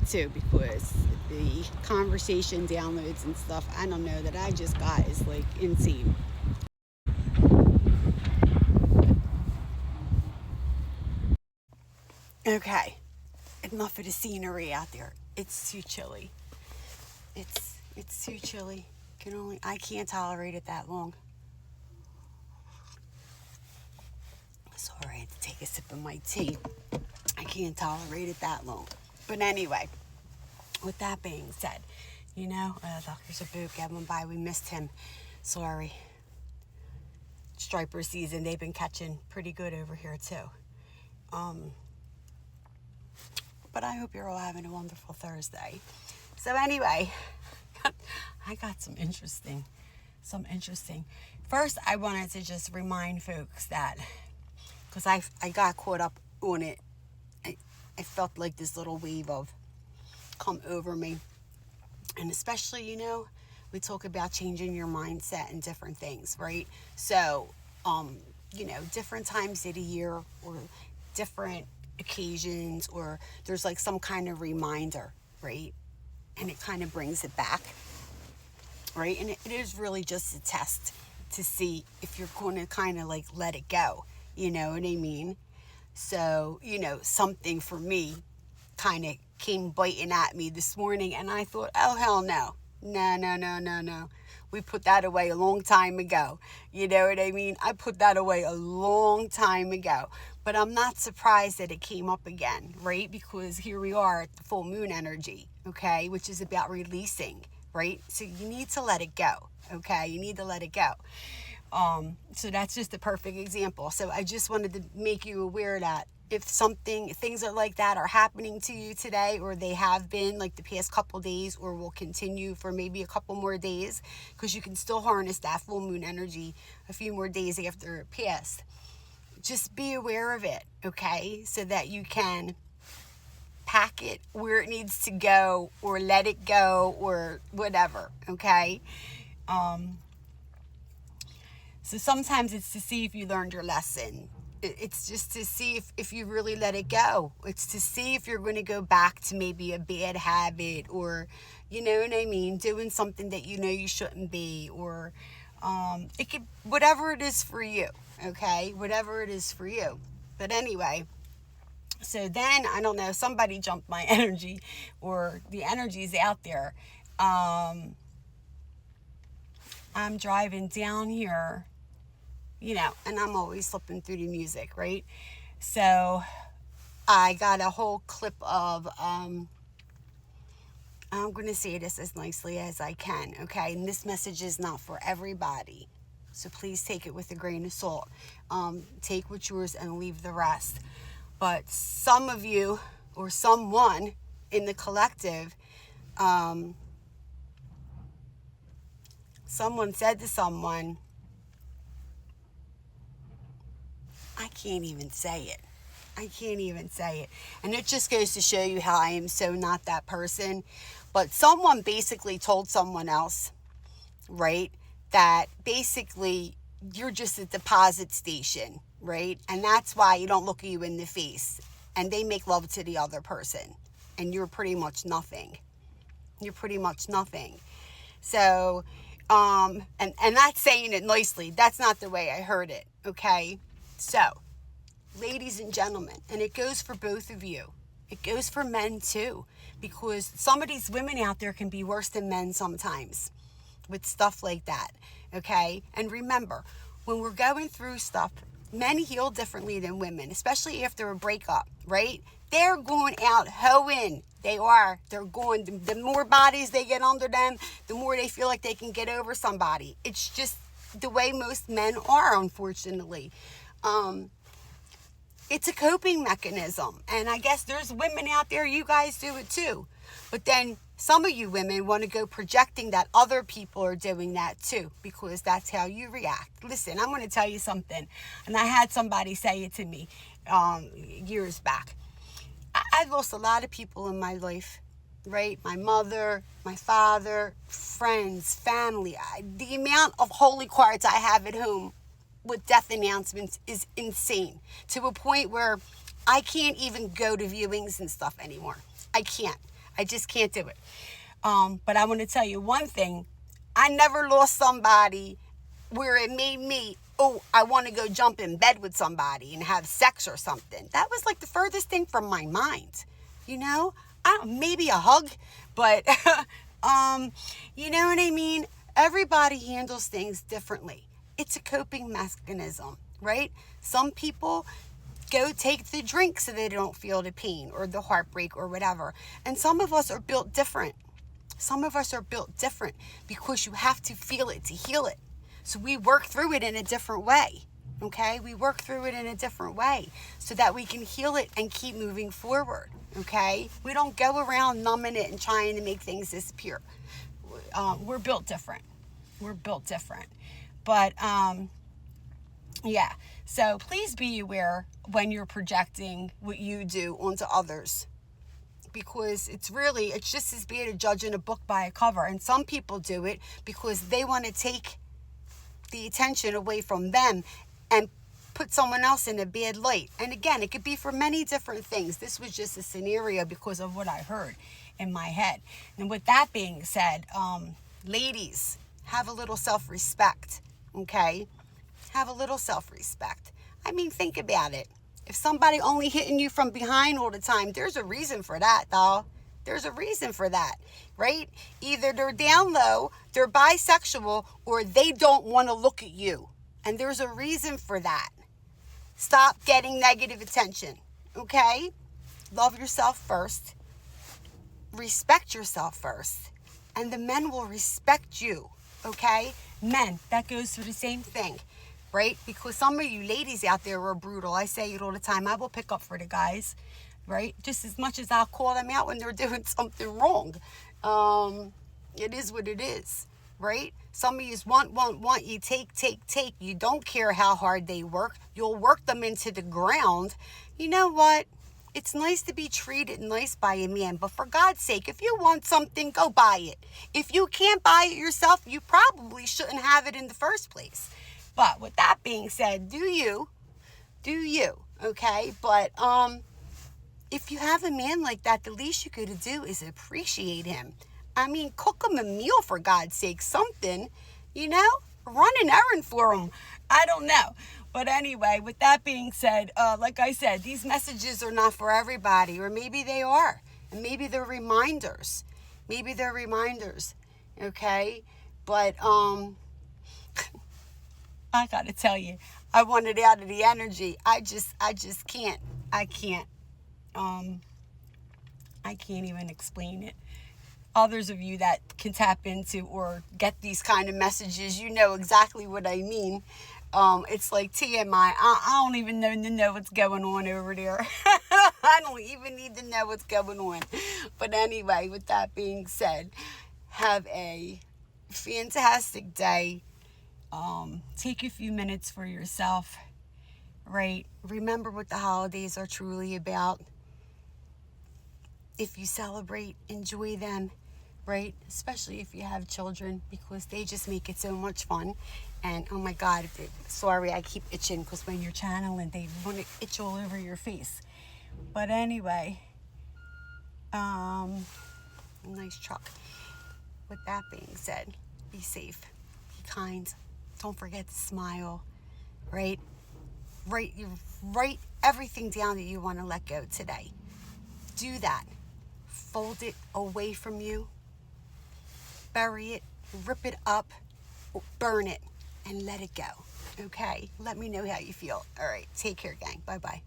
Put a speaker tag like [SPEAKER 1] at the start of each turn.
[SPEAKER 1] too, because the conversation downloads and stuff, I don't know, that I just got is like insane. Okay, enough of the scenery out there. It's too chilly. It's too chilly. I can't tolerate it that long. Sorry, I had to take a sip of my tea. I can't tolerate it that long. But anyway, with that being said, Dr. Zabuk, Evan by, we missed him. Sorry. Striper season, they've been catching pretty good over here too. But I hope you're all having a wonderful Thursday. So anyway, I got some interesting. First, I wanted to just remind folks that, because I got caught up on it, I felt like this little wave of come over me. And especially, we talk about changing your mindset and different things, right? So, different times of the year or different occasions, or there's like some kind of reminder, right? And it kind of brings it back, right? And it is really just a test to see if you're going to kind of like let it go, you know what I mean? So, something for me kind of came biting at me this morning, and I thought, oh, hell no. No. We put that away a long time ago. You know what I mean? I put that away a long time ago. But I'm not surprised that it came up again, right? Because here we are at the full moon energy, okay? Which is about releasing, right? So you need to let it go, okay? You need to let it go. So that's just a perfect example. So I just wanted to make you aware that if things are like that are happening to you today, or they have been like the past couple days, or will continue for maybe a couple more days, because you can still harness that full moon energy a few more days after it passed. Just be aware of it, okay? So that you can pack it where it needs to go, or let it go, or whatever, okay? So sometimes it's to see if you learned your lesson. It's just to see if you really let it go. It's to see if you're going to go back to maybe a bad habit, or, you know what I mean, doing something that you know you shouldn't be, or it could, whatever it is for you, okay? Whatever it is for you. But anyway, so then, I don't know, somebody jumped my energy, or the energy's out there. I'm driving down here, and I'm always flipping through the music, right? So I got a whole clip of, I'm going to say this as nicely as I can, okay? And this message is not for everybody, so please take it with a grain of salt. Take what's yours and leave the rest. But some of you, or someone in the collective, someone said to someone, I can't even say it. And it just goes to show you how I am so not that person. But someone basically told someone else, right, that basically you're just a deposit station, right? And that's why you don't look at you in the face. And they make love to the other person. And you're pretty much nothing. So, and that's saying it nicely. That's not the way I heard it, okay? So, ladies and gentlemen, and it goes for both of you. It goes for men too, because some of these women out there can be worse than men sometimes with stuff like that, okay? And remember, when we're going through stuff, men heal differently than women, especially after a breakup, right? They're going out hoeing. They are. They're going, the more bodies they get under them, the more they feel like they can get over somebody. It's just the way most men are, unfortunately. It's a coping mechanism. And I guess there's women out there, you guys do it too. But then some of you women want to go projecting that other people are doing that too, because that's how you react. Listen, I'm going to tell you something. And I had somebody say it to me years back. I've lost a lot of people in my life, right? My mother, my father, friends, family. The amount of holy cards I have at home with death announcements is insane, to a point where I can't even go to viewings and stuff anymore. I can't. I just can't do it. But I want to tell you one thing. I never lost somebody where it made me, oh, I want to go jump in bed with somebody and have sex or something. That was like the furthest thing from my mind. You know, maybe a hug, but you know what I mean? Everybody handles things differently. It's a coping mechanism, right? Some people go take the drink so they don't feel the pain or the heartbreak or whatever. And some of us are built different. Some of us are built different because you have to feel it to heal it. So we work through it in a different way, okay? We work through it in a different way so that we can heal it and keep moving forward, okay? We don't go around numbing it and trying to make things disappear. We're built different. We're built different. But, yeah. So please be aware when you're projecting what you do onto others. Because it's just as bad as judging a book by a cover. And some people do it because they want to take the attention away from them and put someone else in a bad light. And again, it could be for many different things. This was just a scenario because of what I heard in my head. And with that being said, ladies, have a little self-respect, okay? Have a little self-respect. I mean, think about it. If somebody only hitting you from behind all the time, there's a reason for that, though. There's a reason for that, right? Either they're down low, they're bisexual, or they don't want to look at you. And there's a reason for that. Stop getting negative attention, okay? Love yourself first. Respect yourself first. And the men will respect you, okay? Men, that goes for the same thing. Right? Because some of you ladies out there are brutal. I say it all the time. I will pick up for the guys, right? Just as much as I'll call them out when they're doing something wrong. It is what it is, right? Some of you want. You take. You don't care how hard they work. You'll work them into the ground. You know what? It's nice to be treated nice by a man. But for God's sake, if you want something, go buy it. If you can't buy it yourself, you probably shouldn't have it in the first place. But with that being said, do you, okay? But if you have a man like that, the least you could do is appreciate him. I mean, cook him a meal, for God's sake, something, you know? Run an errand for him. I don't know. But anyway, with that being said, like I said, these messages are not for everybody, or maybe they are. And maybe they're reminders. Okay? But, I gotta tell you, I want it out of the energy. I just can't. I can't even explain it. Others of you that can tap into or get these kind of messages, you know exactly what I mean. It's like TMI. I don't even know what's going on over there. I don't even need to know what's going on. But anyway, with that being said, have a fantastic day. Take a few minutes for yourself, right? Remember what the holidays are truly about. If you celebrate, enjoy them, right? Especially if you have children, because they just make it so much fun. And oh my God, sorry, I keep itching because when you're channeling, they want to itch all over your face. But anyway, nice truck. With that being said, be safe, be kind. Don't forget to smile, right? Write everything down that you want to let go today. Do that. Fold it away from you. Bury it. Rip it up. Burn it. And let it go. Okay? Let me know how you feel. All right. Take care, gang. Bye-bye.